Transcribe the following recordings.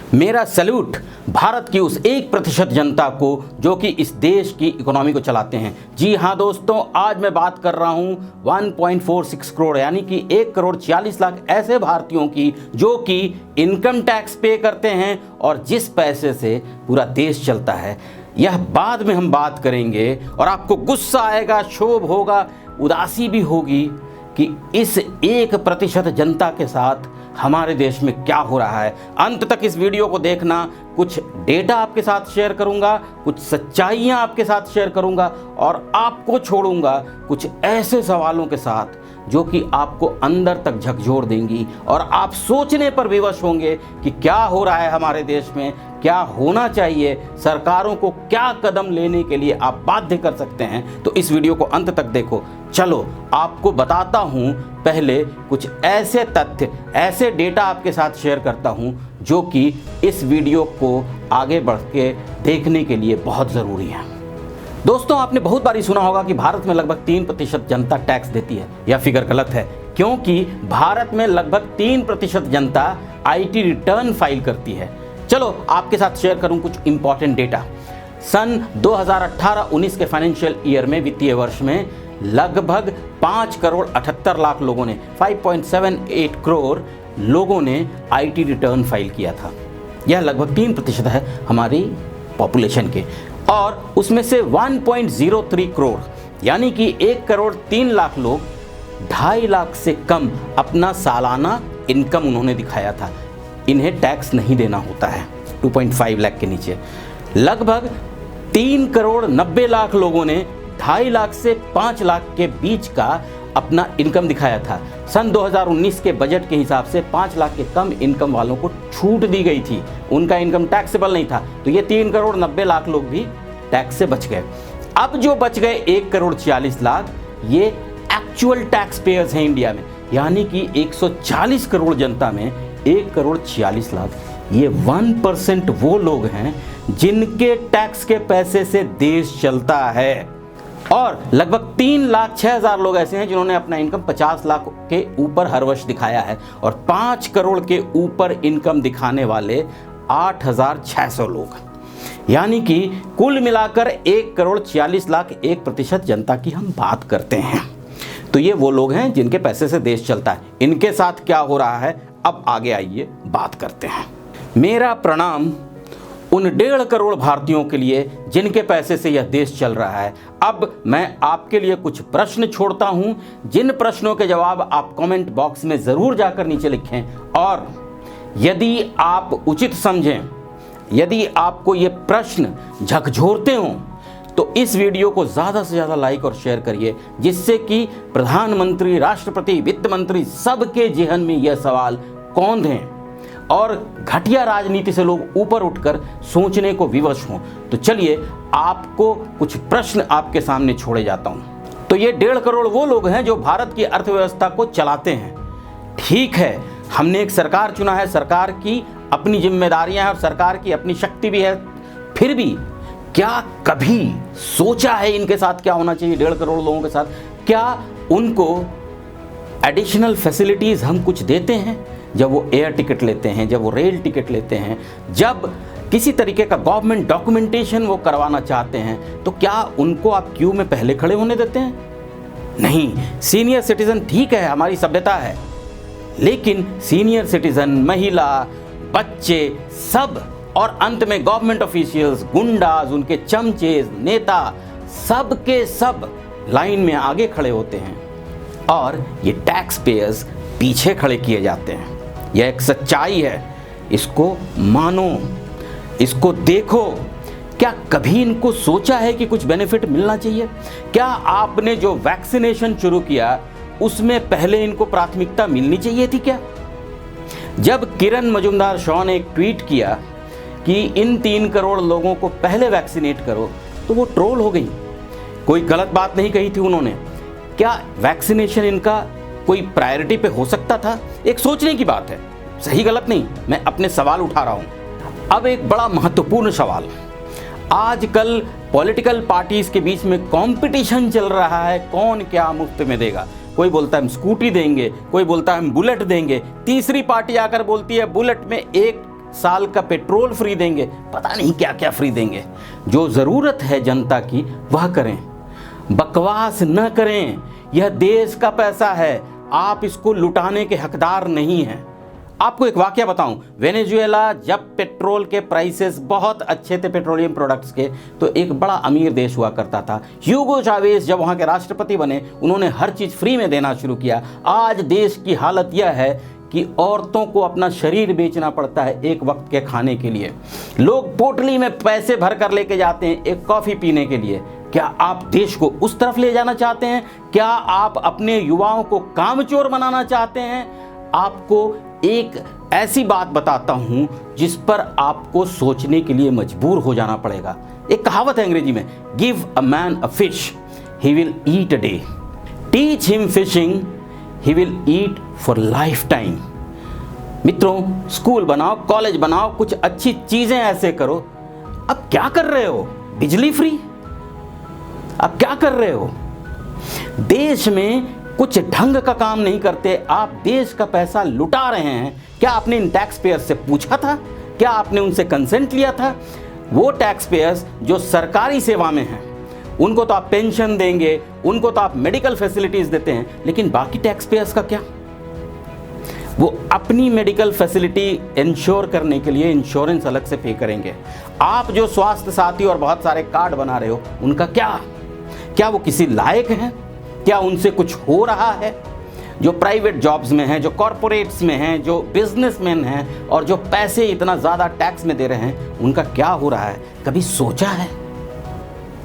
मेरा सैल्यूट भारत की उस 1% जनता को जो कि इस देश की इकोनॉमी को चलाते हैं। जी हाँ दोस्तों, आज मैं बात कर रहा हूँ 1.46 करोड़ यानी कि 1 करोड़ 46 लाख ऐसे भारतीयों की जो कि इनकम टैक्स पे करते हैं और जिस पैसे से पूरा देश चलता है। यह बाद में हम बात करेंगे और आपको गुस्सा आएगा, क्षोभ होगा, उदासी भी होगी कि इस 1% जनता के साथ हमारे देश में क्या हो रहा है। अंत तक इस वीडियो को देखना, कुछ डेटा आपके साथ शेयर करूंगा, कुछ सच्चाइयां आपके साथ शेयर करूंगा और आपको छोड़ूंगा कुछ ऐसे सवालों के साथ जो कि आपको अंदर तक झकझोर देंगी और आप सोचने पर विवश होंगे कि क्या हो रहा है हमारे देश में, क्या होना चाहिए, सरकारों को क्या कदम लेने के लिए आप बाध्य कर सकते हैं। तो इस वीडियो को अंत तक देखो। चलो आपको बताता हूं, पहले कुछ ऐसे तथ्य, ऐसे डेटा आपके साथ शेयर करता हूं जो कि इस वीडियो को आगे बढ़ के देखने के लिए बहुत ज़रूरी है। दोस्तों, आपने बहुत बार सुना होगा कि भारत में लगभग 3% जनता टैक्स देती है। यह फिगर गलत है क्योंकि भारत में लगभग 3% जनता आईटी रिटर्न फाइल करती है। चलो आपके साथ शेयर करूं कुछ इंपॉर्टेंट डेटा। सन 2018-19 के फाइनेंशियल ईयर में, वित्तीय वर्ष में, लगभग 5 करोड़ 78 लाख लोगों ने, 5.78 करोड़ लोगों ने आईटी रिटर्न फाइल किया था। यह लगभग 3% है हमारी पॉपुलेशन के, और उसमें से 1.03 करोड़ यानी कि 1 करोड़ 3 लाख लोग 2.5 लाख से कम अपना सालाना इनकम उन्होंने दिखाया था। इन्हें टैक्स नहीं देना होता है 2.5 लाख के नीचे। लगभग 3 करोड़ 90 लाख लोगों ने 2.5 लाख से 5 लाख के बीच का अपना इनकम दिखाया था। सन 2019 के बजट के हिसाब से 5 लाख के कम इनकम वालों को छूट दी गई थी, उनका इनकम टैक्सेबल नहीं था। तो ये 3 करोड़ 90 लाख लोग भी टैक्स से बच गए। अब जो बच गए 1 करोड़ 46 लाख, ये एक्चुअल टैक्स पेयर्स हैं इंडिया में, यानी कि 140 करोड़ जनता में 1 करोड़ 46 लाख, ये 1% वो लोग हैं जिनके टैक्स के पैसे से देश चलता है। और लगभग 3,06,000 लोग ऐसे हैं जिन्होंने अपना इनकम 50 लाख के ऊपर हर वर्ष दिखाया है, और 5 करोड़ के ऊपर इनकम दिखाने वाले 8,600 लोग, यानी कि कुल मिलाकर 1 करोड़ 46 लाख 1% जनता की हम बात करते हैं। तो ये वो लोग हैं जिनके पैसे से देश चलता है। इनके साथ क्या हो रहा है, अब आगे आइए बात करते हैं। मेरा प्रणाम उन 1.5 करोड़ भारतीयों के लिए जिनके पैसे से यह देश चल रहा है। अब मैं आपके लिए कुछ प्रश्न छोड़ता हूं, जिन प्रश्नों के जवाब आप कमेंट बॉक्स में ज़रूर जाकर नीचे लिखें, और यदि आप उचित समझें, यदि आपको ये प्रश्न झकझोरते हों, तो इस वीडियो को ज़्यादा से ज़्यादा लाइक और शेयर करिए, जिससे कि प्रधानमंत्री, राष्ट्रपति, वित्त मंत्री सबके जेहन में यह सवाल कौंध हैं और घटिया राजनीति से लोग ऊपर उठकर सोचने को विवश हों। तो चलिए आपको कुछ प्रश्न आपके सामने छोड़े जाता हूं। तो ये 1.5 करोड़ वो लोग हैं जो भारत की अर्थव्यवस्था को चलाते हैं। ठीक है, हमने एक सरकार चुना है, सरकार की अपनी जिम्मेदारियां हैं और सरकार की अपनी शक्ति भी है। फिर भी क्या कभी सोचा है इनके साथ क्या होना चाहिए? 1.5 करोड़ लोगों के साथ क्या उनको एडिशनल फैसिलिटीज़ हम कुछ देते हैं? जब वो एयर टिकट लेते हैं, जब वो रेल टिकट लेते हैं, जब किसी तरीके का गवर्नमेंट डॉक्यूमेंटेशन वो करवाना चाहते हैं, तो क्या उनको आप क्यू में पहले खड़े होने देते हैं? नहीं। सीनियर सिटीजन ठीक है, हमारी सभ्यता है, लेकिन सीनियर सिटीजन, महिला, बच्चे सब, और अंत में गवर्नमेंट ऑफिशियल्स, गुंडाज, उनके चमचे, नेता, सब के सब लाइन में आगे खड़े होते हैं और ये टैक्स पेयर्स पीछे खड़े किए जाते हैं। यह एक सच्चाई है, इसको मानो, इसको देखो। क्या कभी इनको सोचा है कि कुछ बेनिफिट मिलना चाहिए? क्या आपने जो वैक्सीनेशन शुरू किया उसमें पहले इनको प्राथमिकता मिलनी चाहिए थी क्या? जब किरण मजुमदार शॉ ने एक ट्वीट किया कि इन 3 करोड़ लोगों को पहले वैक्सीनेट करो, तो वो ट्रोल हो गई। कोई गलत बात नहीं कही थी उन्होंने। क्या वैक्सीनेशन इनका कोई प्रायोरिटी पे हो सकता था? एक सोचने की बात है, सही गलत नहीं, मैं अपने सवाल उठा रहा हूं। अब एक बड़ा महत्वपूर्ण सवाल, आजकल पॉलिटिकल पार्टीज के बीच में कंपटीशन चल रहा है, कौन क्या मुफ्त में देगा। कोई बोलता है हम स्कूटी देंगे, कोई बोलता है हम बुलेट देंगे, तीसरी पार्टी आकर बोलती है बुलेट में एक साल का पेट्रोल फ्री देंगे, पता नहीं क्या क्या फ्री देंगे। जो ज़रूरत है जनता की वह करें, बकवास न करें। यह देश का पैसा है, आप इसको लुटाने के हकदार नहीं हैं। आपको एक वाकया बताऊं, वेनेजुएला जब पेट्रोल के प्राइसेस बहुत अच्छे थे पेट्रोलियम प्रोडक्ट्स के, तो एक बड़ा अमीर देश हुआ करता था। ह्यूगो चावेज जब वहां के राष्ट्रपति बने, उन्होंने हर चीज़ फ्री में देना शुरू किया। आज देश की हालत यह है कि औरतों को अपना शरीर बेचना पड़ता है एक वक्त के खाने के लिए। लोग पोटली में पैसे भर कर लेके जाते हैं एक कॉफ़ी पीने के लिए। क्या आप देश को उस तरफ ले जाना चाहते हैं? क्या आप अपने युवाओं को कामचोर बनाना चाहते हैं? आपको एक ऐसी बात बताता हूं जिस पर आपको सोचने के लिए मजबूर हो जाना पड़ेगा। एक कहावत है अंग्रेजी में, give a man a fish he will eat a day, teach him fishing he will eat for life time. मित्रों, स्कूल बनाओ, कॉलेज बनाओ, कुछ अच्छी चीजें ऐसे करो। अब क्या कर रहे हो? बिजली फ्री? अब क्या कर रहे हो? देश में कुछ ढंग का काम नहीं करते, आप देश का पैसा लुटा रहे हैं। क्या आपने इन टैक्स पेयर्स से पूछा था? क्या आपने उनसे कंसेंट लिया था? वो टैक्स पेयर्स जो सरकारी सेवा में हैं, उनको तो आप पेंशन देंगे, उनको तो आप मेडिकल फैसिलिटीज देते हैं, लेकिन बाकी टैक्स पेयर्स का क्या? वो अपनी मेडिकल फैसिलिटी इंश्योर करने के लिए इंश्योरेंस अलग से पे करेंगे। आप जो स्वास्थ्य साथी और बहुत सारे कार्ड बना रहे हो, उनका क्या? क्या वो किसी लायक हैं? क्या उनसे कुछ हो रहा है? जो प्राइवेट जॉब्स में हैं, जो कॉरपोरेट्स में हैं, जो बिजनेसमैन हैं और जो पैसे इतना ज़्यादा टैक्स में दे रहे हैं, उनका क्या हो रहा है? कभी सोचा है?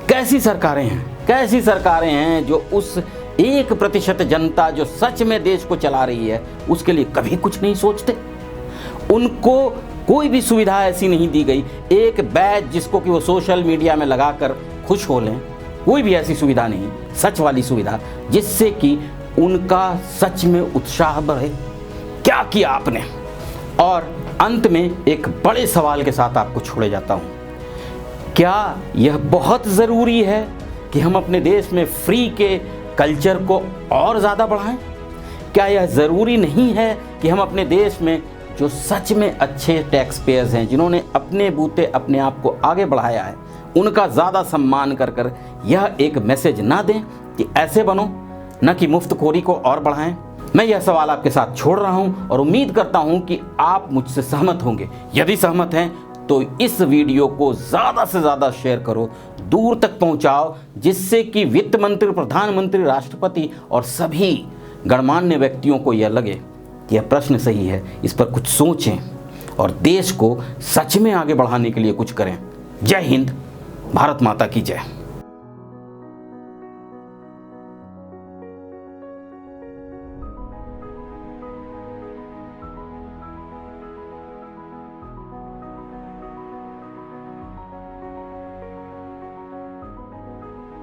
कैसी सरकारें हैं, कैसी सरकारें हैं जो उस 1% जनता जो सच में देश को चला रही है उसके लिए कभी कुछ नहीं सोचते। उनको कोई भी सुविधा ऐसी नहीं दी गई, एक बैज जिसको कि वो सोशल मीडिया में लगाकर खुश हो लें, कोई भी ऐसी सुविधा नहीं, सच वाली सुविधा जिससे कि उनका सच में उत्साह बढ़े। क्या किया आपने? और अंत में एक बड़े सवाल के साथ आपको छोड़े जाता हूं, क्या यह बहुत ज़रूरी है कि हम अपने देश में फ्री के कल्चर को और ज़्यादा बढ़ाएं? क्या यह ज़रूरी नहीं है कि हम अपने देश में जो सच में अच्छे टैक्स पेयर्स हैं, जिन्होंने अपने बूते अपने आप को आगे बढ़ाया है, उनका ज़्यादा सम्मान कर कर यह एक मैसेज ना दें कि ऐसे बनो, न कि मुफ्तखोरी को और बढ़ाएं? मैं यह सवाल आपके साथ छोड़ रहा हूं और उम्मीद करता हूं कि आप मुझसे सहमत होंगे। यदि सहमत हैं तो इस वीडियो को ज़्यादा से ज़्यादा शेयर करो, दूर तक पहुंचाओ, जिससे कि वित्त मंत्री, प्रधानमंत्री, राष्ट्रपति और सभी गणमान्य व्यक्तियों को यह लगे कि यह प्रश्न सही है, इस पर कुछ सोचें और देश को सच में आगे बढ़ाने के लिए कुछ करें। जय हिंद, भारत माता की जय।